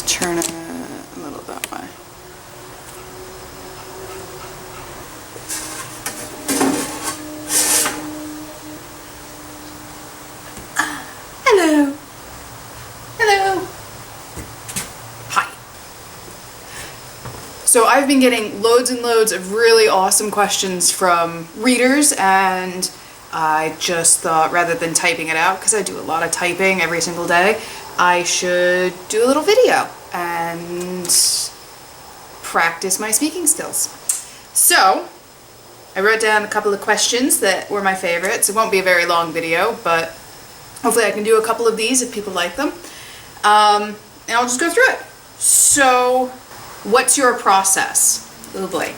just turn it a little that way. Hello. Hello. Hi. So I've been getting loads and loads of really awesome questions from readers, and I just thought, rather than typing it out, because I do a lot of typing every single day, I should do a little video and practice my speaking skills. So I wrote down a couple of questions that were my favorites. It won't be a very long video, but hopefully I can do a couple of these if people like them. And I'll just go through it. So, what's your process? Oh boy.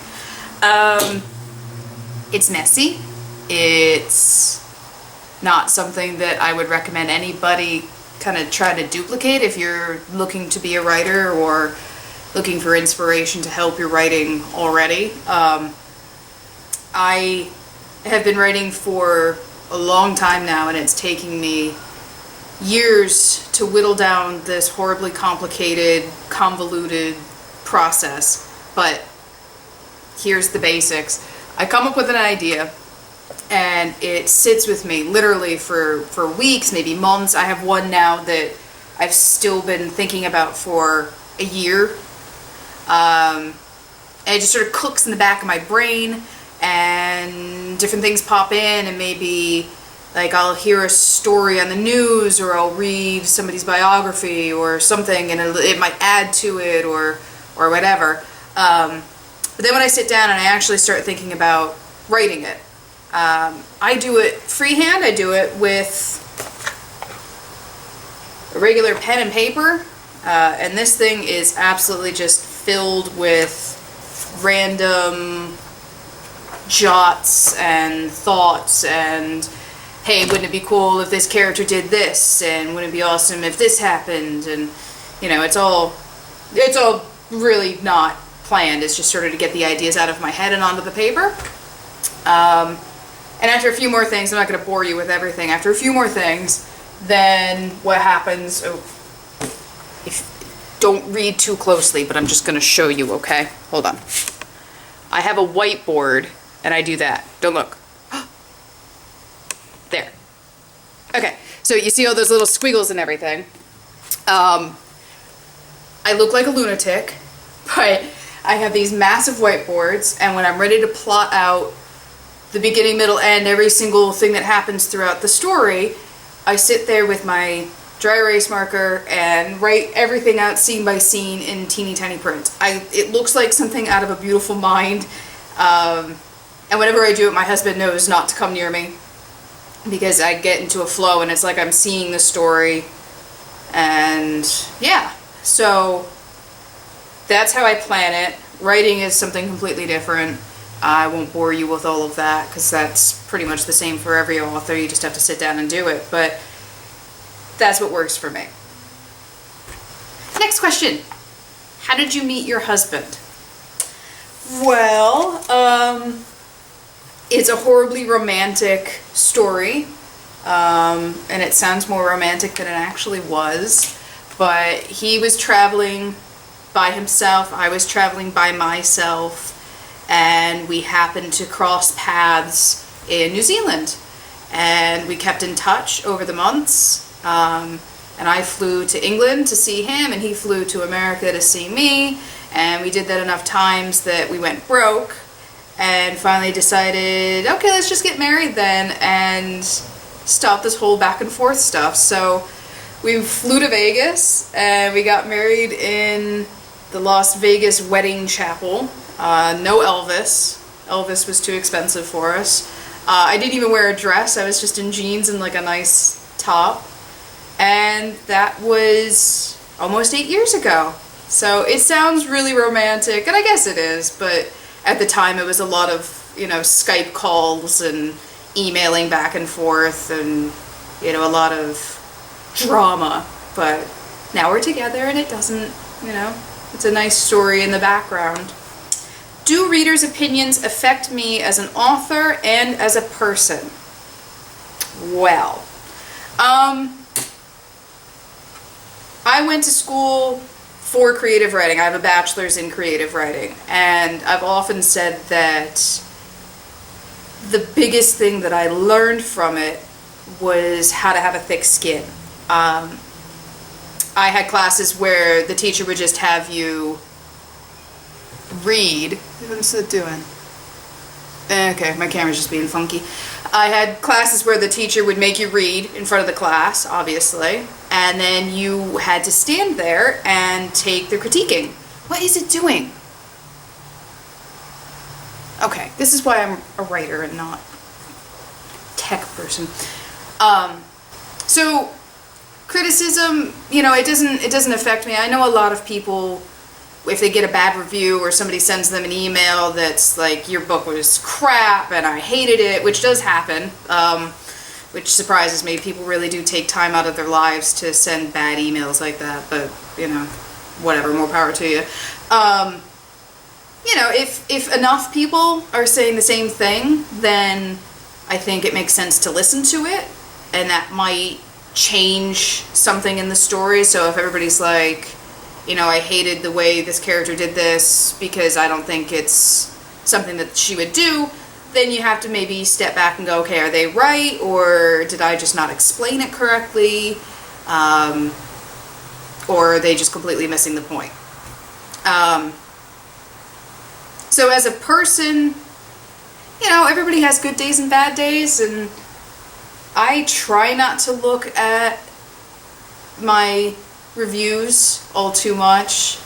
It's messy. It's not something that I would recommend anybody kind of try to duplicate if you're looking to be a writer or looking for inspiration to help your writing already. I have been writing for a long time now, and it's taking me years to whittle down this horribly complicated, convoluted process. But here's the basics. I come up with an idea, and it sits with me literally for weeks, maybe months. I have one now that I've still been thinking about for a year. And it just sort of cooks in the back of my brain, and different things pop in, and maybe like I'll hear a story on the news, or I'll read somebody's biography or something, and it might add to it or whatever. But then when I sit down and I actually start thinking about writing it, I do it freehand. I do it with a regular pen and paper, and this thing is absolutely just filled with random jots and thoughts, and hey, wouldn't it be cool if this character did this, and wouldn't it be awesome if this happened, and you know, it's all really not planned. It's just sort of to get the ideas out of my head and onto the paper. And after a few more things, I'm not going to bore you with everything. After a few more things, then what happens, don't read too closely, but I'm just going to show you, okay? Hold on. I have a whiteboard, and I do that. Don't look. There. Okay, so you see all those little squiggles and everything. I look like a lunatic, but I have these massive whiteboards, and when I'm ready to plot out the beginning, middle, end, every single thing that happens throughout the story, I sit there with my dry erase marker and write everything out scene by scene in teeny tiny print. It looks like something out of a beautiful mind, and whenever I do it, my husband knows not to come near me, because I get into a flow and it's like I'm seeing the story. And yeah, so that's how I plan it. Writing is something completely different. I won't bore you with all of that, because that's pretty much the same for every author. You just have to sit down and do it, but that's what works for me. Next question. How did you meet your husband? Well, it's a horribly romantic story, and it sounds more romantic than it actually was, but he was traveling by himself, I was traveling by myself, and we happened to cross paths in New Zealand, and we kept in touch over the months, and I flew to England to see him, and he flew to America to see me, and we did that enough times that we went broke, and finally decided, okay, let's just get married then, and stop this whole back and forth stuff. So we flew to Vegas, and we got married in the Las Vegas wedding chapel. No Elvis. Elvis was too expensive for us. I didn't even wear a dress. I was just in jeans and like a nice top. And that was almost 8 years ago. So it sounds really romantic, and I guess it is, but at the time it was a lot of, you know, Skype calls and emailing back and forth, and, you know, a lot of drama. But now we're together, and it doesn't, you know, it's a nice story in the background. Do readers' opinions affect me as an author and as a person? Well, I went to school for creative writing. I have a bachelor's in creative writing, and I've often said that the biggest thing that I learned from it was how to have a thick skin. I had classes where the teacher would just have you read. What's it doing? Okay, my camera's just being funky. I had classes where the teacher would make you read in front of the class, obviously, and then you had to stand there and take the critiquing. What is it doing? Okay, this is why I'm a writer and not tech person. So criticism, you know, it doesn't affect me. I know a lot of people, if they get a bad review or somebody sends them an email that's like, your book was crap and I hated it, which does happen, which surprises me. People really do take time out of their lives to send bad emails like that, but, you know, whatever, more power to you. You know, if enough people are saying the same thing, then I think it makes sense to listen to it, and that might change something in the story. So if everybody's like, you know, I hated the way this character did this because I don't think it's something that she would do, then you have to maybe step back and go, okay, are they right, or did I just not explain it correctly, or are they just completely missing the point? So as a person, you know, everybody has good days and bad days, and I try not to look at my reviews all too much.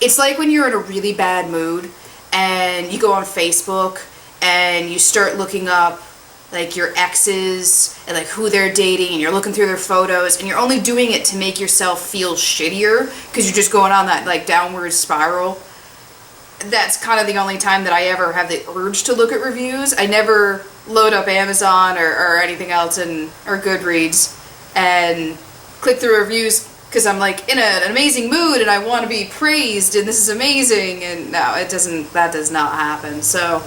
It's like when you're in a really bad mood and you go on Facebook and you start looking up like your exes and like who they're dating, and you're looking through their photos, and you're only doing it to make yourself feel shittier because you're just going on that like downward spiral. That's kind of the only time that I ever have the urge to look at reviews. I never load up Amazon or anything else or Goodreads and click through reviews because I'm like in an amazing mood and I want to be praised and this is amazing, and no, that does not happen. So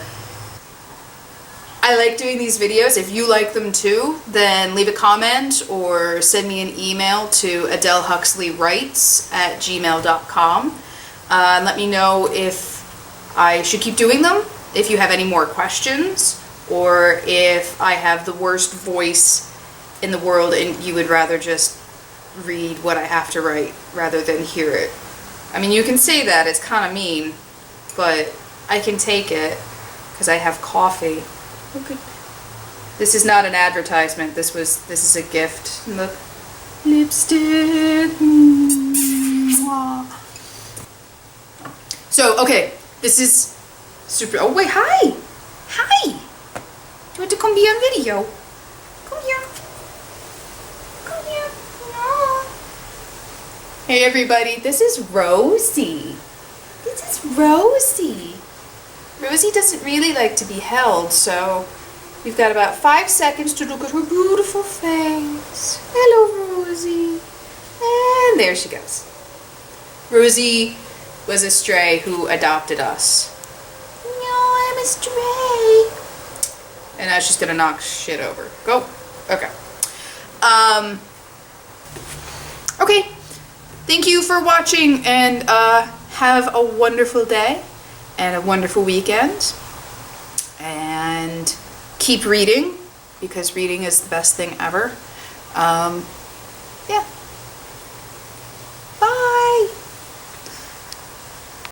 I like doing these videos. If you like them too, then leave a comment or send me an email to adelehuxleywrites@gmail.com. And let me know if I should keep doing them, if you have any more questions, or if I have the worst voice in the world and you would rather just read what I have to write rather than hear it. I mean, you can say that, it's kind of mean, but I can take it because I have coffee. Look at, this is not an advertisement, this is a gift. Look, lipstick. So, okay, this is super, oh wait, hi! Hi! Do you want to come be on video? Come here. Come here. No. Hey everybody, this is Rosie. This is Rosie. Rosie doesn't really like to be held, so we've got about 5 seconds to look at her beautiful face. Hello, Rosie. And there she goes. Rosie was a stray who adopted us. No, I'm a stray. And now she's gonna knock shit over. Go. Okay. Okay. Thank you for watching, and have a wonderful day and a wonderful weekend. And keep reading, because reading is the best thing ever. Yeah.